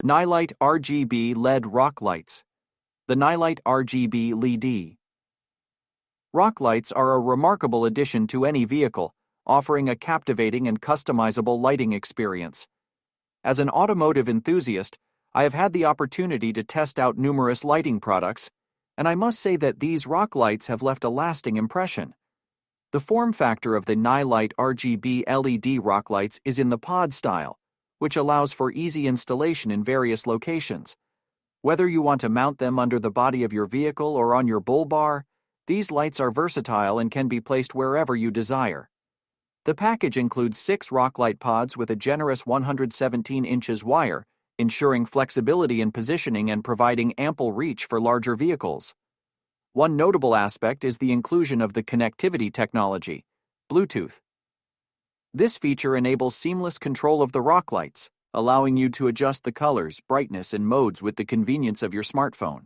Nilight RGB LED rock lights. The Nilight RGB LED. Rock lights are a remarkable addition to any vehicle, offering a captivating and customizable lighting experience. As an automotive enthusiast, I have had the opportunity to test out numerous lighting products, and I must say that these rock lights have left a lasting impression. The form factor of the Nilight RGB LED rock lights is in the pod style, which allows for easy installation in various locations. Whether you want to mount them under the body of your vehicle or on your bull bar, these lights are versatile and can be placed wherever you desire. The package includes 6 rock light pods with a generous 117 inches wire, ensuring flexibility in positioning and providing ample reach for larger vehicles. One notable aspect is the inclusion of the connectivity technology, Bluetooth. This feature enables seamless control of the rock lights, allowing you to adjust the colors, brightness, and modes with the convenience of your smartphone.